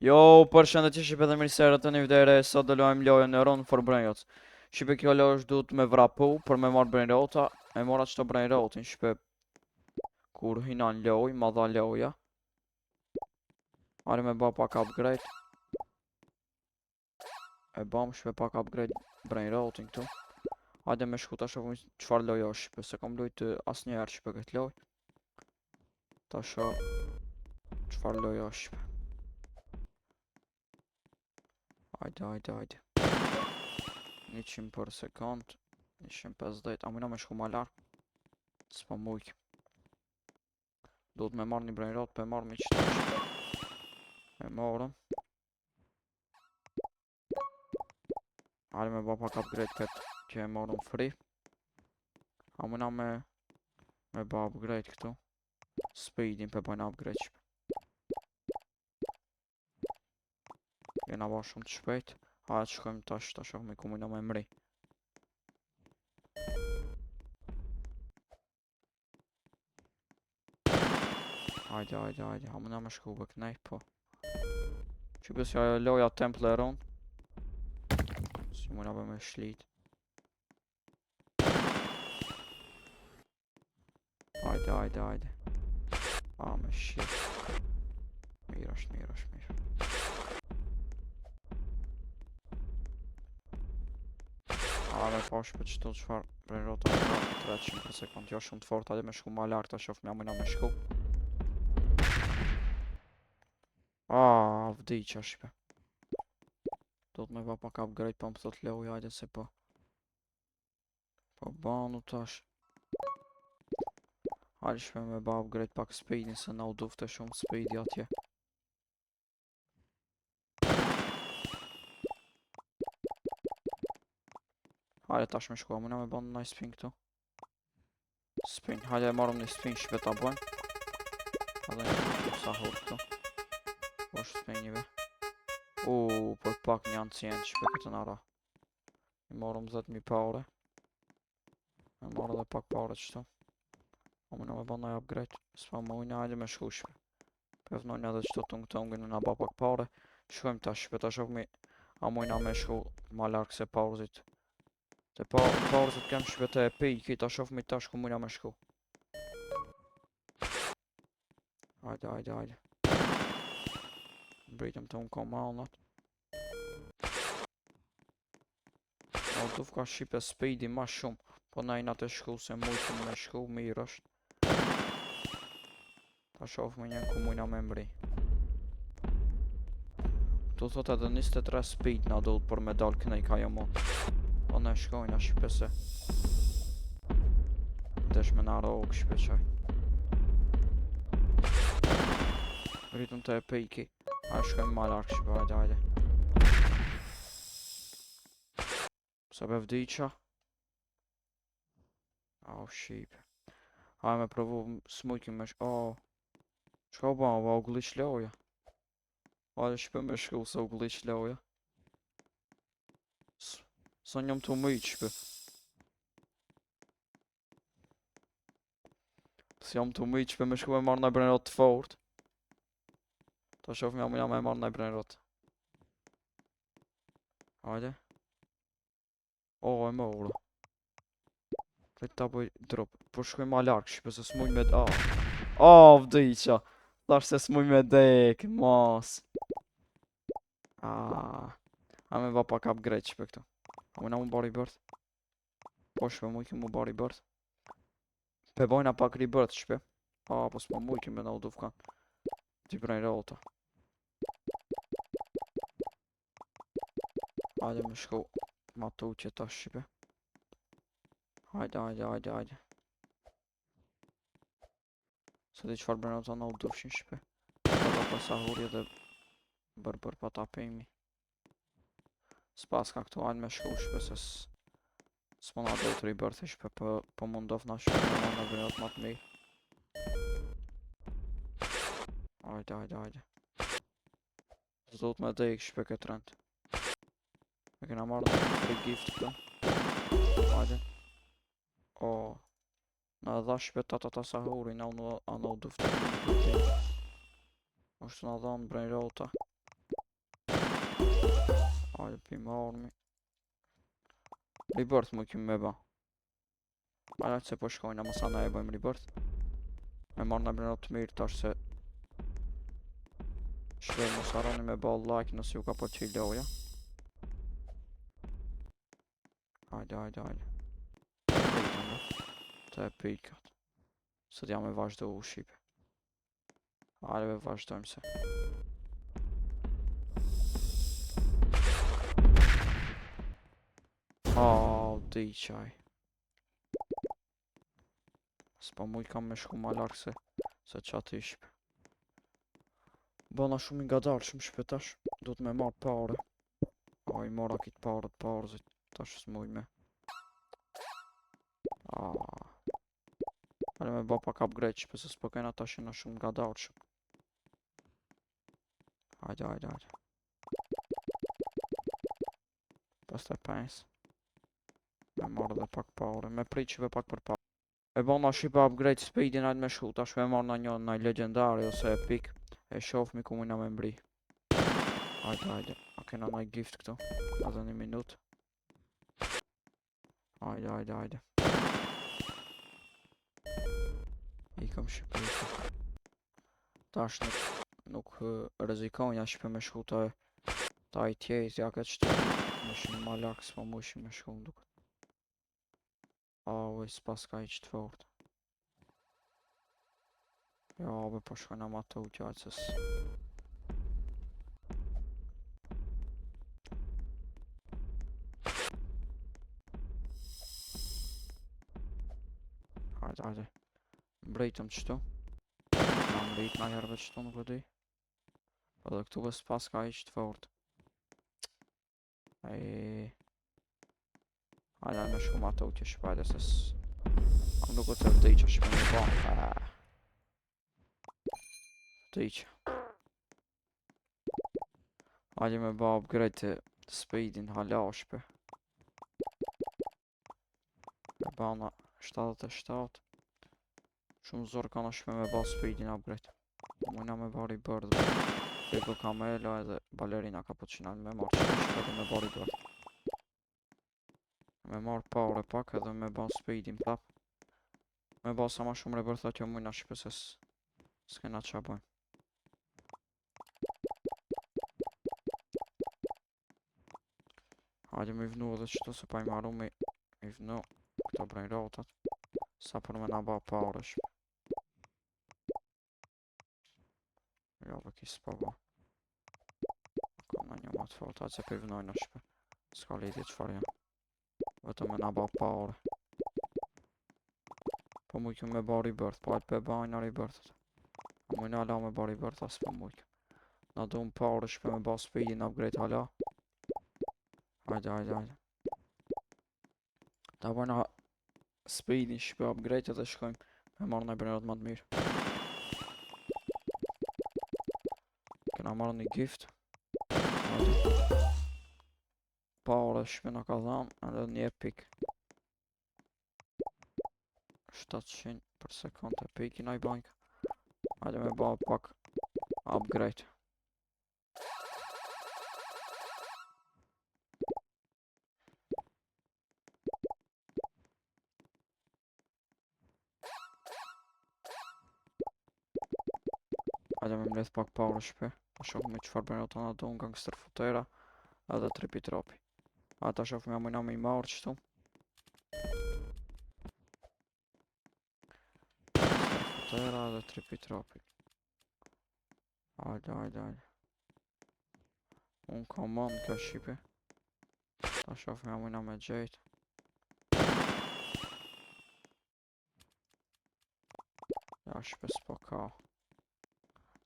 Jo, përshëndetje shqipe dhe mirëserë të një vdere, sot do lojmë lojën e Run for Brain Rot. Shqipe kjo lojë është duhet me vrapu, për me marrë Brain Rota, e mora qëto Brain Rotin, shqipe kur hinan lojë, ma dha loja. Are me ba pak upgrade. E bam shqipe pak upgrade Brain Rotin këtu. Hajde me shku ta shohim qfar lojë është shqipe, se kom lojtë asë njerë shqipe këtë lojë. Ta shoh qfar lojë është shqipe. Hajde. 100 për sekund, 150, a mujna me shku ma larë. S'po mujk. Duhet me marrë një brain rot, për marrë me qëtë. E morëm. Hajde me ba pak upgrade këtë që e morëm free. A mujna me ba upgrade këtu. Speedin për bajnë upgrade shpe. Jena ba shumë të shpejt. Hajde shkojmë tash, ta shohme ku mujna me mri. Hajde, a mujna me shku bë kënej, po. Që si ajo loja Templeron. Si mujna me shlit. Hajde. A me shit. Mirë është. A me pash për qëto qfar brain rota 300 për sekund, jo shumë të fort, hajde me shku ma lartë, ta shof mja mujna me shku. Vdiqa shpe. Do të me ba pak upgrade, pa më thot loj, hajde se po. Po banu tash. Hajde shpe me ba upgrade pak speedin, se na u dufte shumë speedi atje. Hajde tash me shku, a mujna me ba në spin këtu. Spin, hajde e marrëm një spin shpe ta bëjmë. Hajde një sahur këtu. Po është spinjive. Për pak një ancient shpe këtë nara. I marrëm 10.000 paure. E marrë dhe pak paure qëtu. A mujna me ba në upgrade. S'pa mujna, hajde me shku shpe. Pevnojnë edhe qëto të ngënë nga ba pak paure. Shkojmë tash shpe, ta shokmi. A mujna me shku ma larkë se pauzit. Te pauzit kem shpe të epiki, ta shofmi tash ku mujna me shku. Hajde. Mbritëm të unë komandat. O duf ka shqipe speedi ma shumë. Po na jina të shku se mujtëm me shku, mirë është. Ta shofmi njën ku mujna me mbri. Tu thot edhe 23 speed na duhet për me dal kënej ka jo mund. Po ne shkojna shqipe se desh me na rogë shqipe qaj. Rritëm të epiki. Hajde shkojmë ma larkë shqipe, hajde. Se be vdiqa. Shqipe. Hajde me provu smujkim me Qka u ba u glitch loja. Hajde shqipe me shku se u glitch loja. Sa njëm të mëjt shqipe. Si jam të mëjt shqipe me shku me marrë në brain rot të fort. Ta shof mja me marrë në brain rot. Hajde. E më ura. Këtë ta bëj drop. Po shkoj ma larkë shqipe se s'muj me vdiqa. Thash se s'muj me dek, mos. A me va pak upgrade shqipe këtu. A mujna mu bari birth. Po shpe mujkim mu bari birth. Pe bojna pak rebirth shpe. Po s'po mujkim me na u dufkan. Ti brain rota. Hajde me shku ma tu që ta shqipe. Hajde. Se di qfar brain rota na u dufshin shqipe. Pa pa sahuri edhe bër pa ta pejmi. S'pas ka këtu hajde me shku shqipe se s'po na do të rebirth shqipe. Po mundof na shqipe me na brain rota ma të mirë. Hajde. Zdot me dek shpe këtë rend. E kena marrë në free gift këtu. Hajde. Na dha shpe ta sahuri, na u dufte. Oshtë na dha në brain rota. Hajde pim armi. Rebirth mu kim me ba. Hajde se po shkojna mësa na e bëjmë rebirth. Me marrë në brenot të mirë tash se shkojmë mos harroni me ba like nëse ju ka pëlqy loja. Hajde. Të e pikat. Sot jam e vazhdo u shqipe. Hajde vazhdojmë se. Di qaj. S'pa muj kam me shku ma larkë se qatë i shpe. Bëna shumë i ngadar, shumë shpetash. Do të me marrë pare. I mora kitë parë, tash s'muj me. Hajde me ba pak upgrade që pëse s'po kena tash jena shumë ngadar shumë. Hajde. Pastaj 5. Me marrë dhe pak pare, me prit pak për pare. E bona shipa upgrade speedin hajde me shku, tash me marrë në një legendari ose epic. E shofmi ku mujna me mbri. Hajde, a kena një gift këtu, edhe 1 minut. Hajde. Ikëm shipa. Tash nuk rezikojnë shpe me shku ta i tjejt, ja këtë shtu. Më shumë ma lakë s'pa mu ishim me shku nduk. S'pas ka i qëtë fort. Ja, po shkojna ma të uqajtës. Hajde. Mbrejtëm qëtu. Na mbrejt na herve qëtu nuk e di. Edhe këtu bës pas ka i qëtë fort. Hajde me shku ma të uqë shpajde se am nuk o të vdej që shpe me ba. Vdej që. Hajde me ba upgrade të speedin hala shpe. Me bana 77. Shumë zorë ka në shpe me ba speedin upgrade. Mujna me ba rebirth. Peko kamela edhe balerina cappuccina me marrë që shpe dhe me ba rebirth. Me marrë pare pak edhe me ba speedin prap. Me ba sa ma shumë rebirth atjo mujna shpe se s'kena qa bojmë. Hajde me i vnu edhe qëto se pa i marru me i vnu këto brejnë rotat. Sa për me na ba pare shpe. Jo, dhe kisë pa ba. Ka në një matë fort, hajtë se për i vnojnë shpe. Ska lidhje qëfar janë. Vetëm me na ba pare. Po mujke me ba rebirth, po hajtë pe bajna rebirthet. A mujna hala me ba rebirth, as po mujke. Na du më pare shpe me ba speedin upgrade hala. Hajde. Ta bojna speedin shpe upgrade edhe shkojmë me marrë në brenot më të mirë. Kena marrë një gift. Pare shpe në ka dhamë edhe një epic. 700 për sekund epic i na i bank. Hajde me ba pak upgrade. Hajde me mledh pak pare shpe. Ta shohme qëfar brenot anë do nga gangster futera edhe tripi tropi. A ta shohme mujna me i marrë qëtu. Gangster futera edhe tripi tropi. Hajde. Unë kam manë kjo shqipi. Ta shohme mujna me gjejt. Ja shpe s'po ka.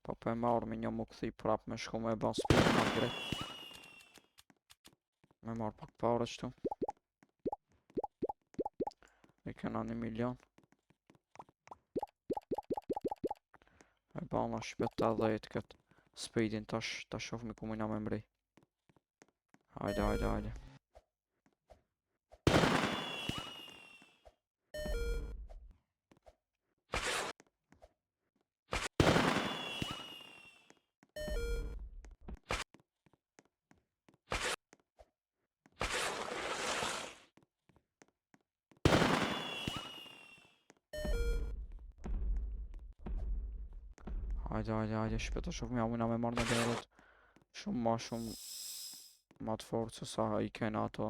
Po e marrë me një mu këthi prap me shku me ban speedin upgrade. Me marrë pak pare qëtu. E kena 1 milion. E bana shpet 80 këtë speedin tash ta shofmi ku mujna me mbrej. Hajde. Hajde, shpeta shoh me amuna me marrë në berot. Shumë ma të fort se sa I kena ato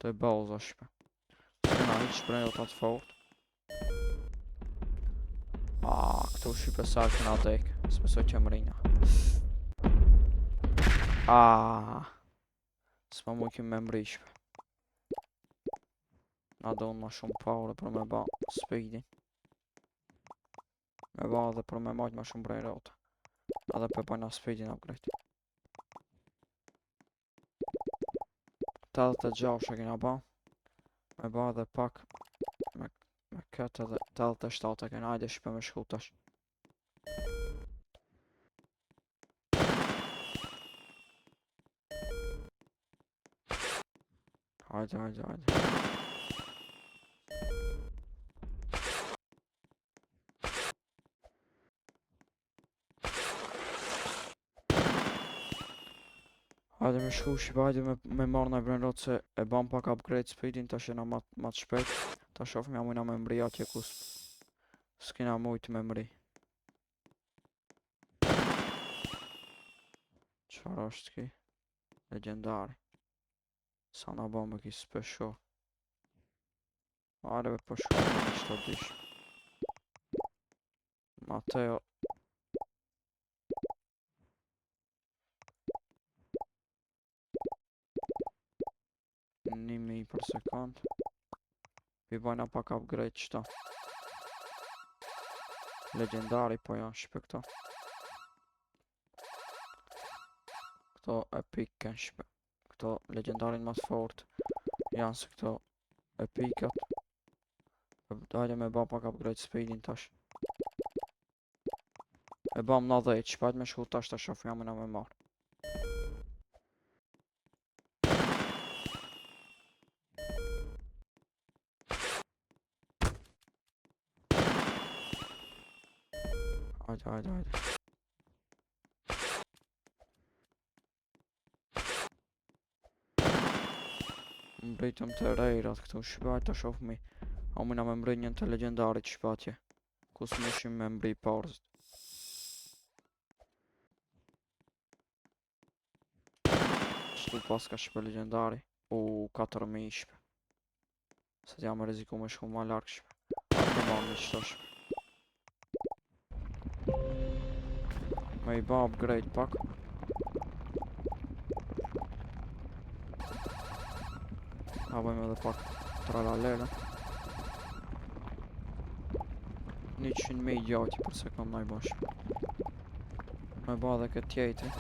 të boza shpe. S'kena hiq shprejot atë fort. Këtu shqipe sa kena dek. S'besoj që më rinja. S'ma mujkim me mri shpe. Na do unë ma shumë power për me ba speedin. Me ba dhe për me majt ma shumë brej rota. Edhe për bajna speedin upgrade. 86 e kena ba. Me ba dhe pak me këtë edhe 87 e kena. Hajde shpe me shku tash. Hajde. Hajde me shku shqipa, hajde me marrë në brenrot se e bam pak upgrade speedin, tash jena ma të shpejt. Ta shofim ja mujna me mri atje ku s'kena mujt me mri. Qfar është ki? Legendari. Sa na bam me ki special. Areve po shkojnë në qëto dish. Mateo. Nimi për sekund. Pi bajna pak upgrade qëta. Legendari po janë shpe këto. Këto epic kanë shpe. Këto legendarin mas fort. Janë se këto epicat. Hajde me ba pak upgrade speedin tash. E bam 90, shpajt me shku tash ta shof jamina me marrë. Hajde. Mbritëm të rejrat këtu shpajt ta shof mi. Amina me mbrit njën të legendarit shpatje. Ku s'mushim me mbri parzit. Qëtu pas ka shpe legendari. 4.000 shpe. Se t'ja me riziku me shku ma larg shpe. Ate ma me qëto shpe. Me I ba upgrade pak. Ha bëjmë edhe pak tralalera. 100.000 gjati për sekund na I bash. Me ba dhe këtë tjetri.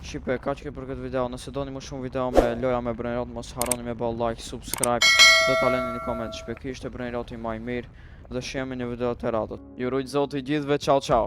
Shqipe, ka që ke për këtë video. Nëse doni më shumë video me loja me brenjrat, mos harroni me ba like, subscribe dhe ta lëni një koment. Shpe, kishte brenjrati ma I mirë dhe shemi në video të radhët. Ju rujt zoti gjithve, ciao.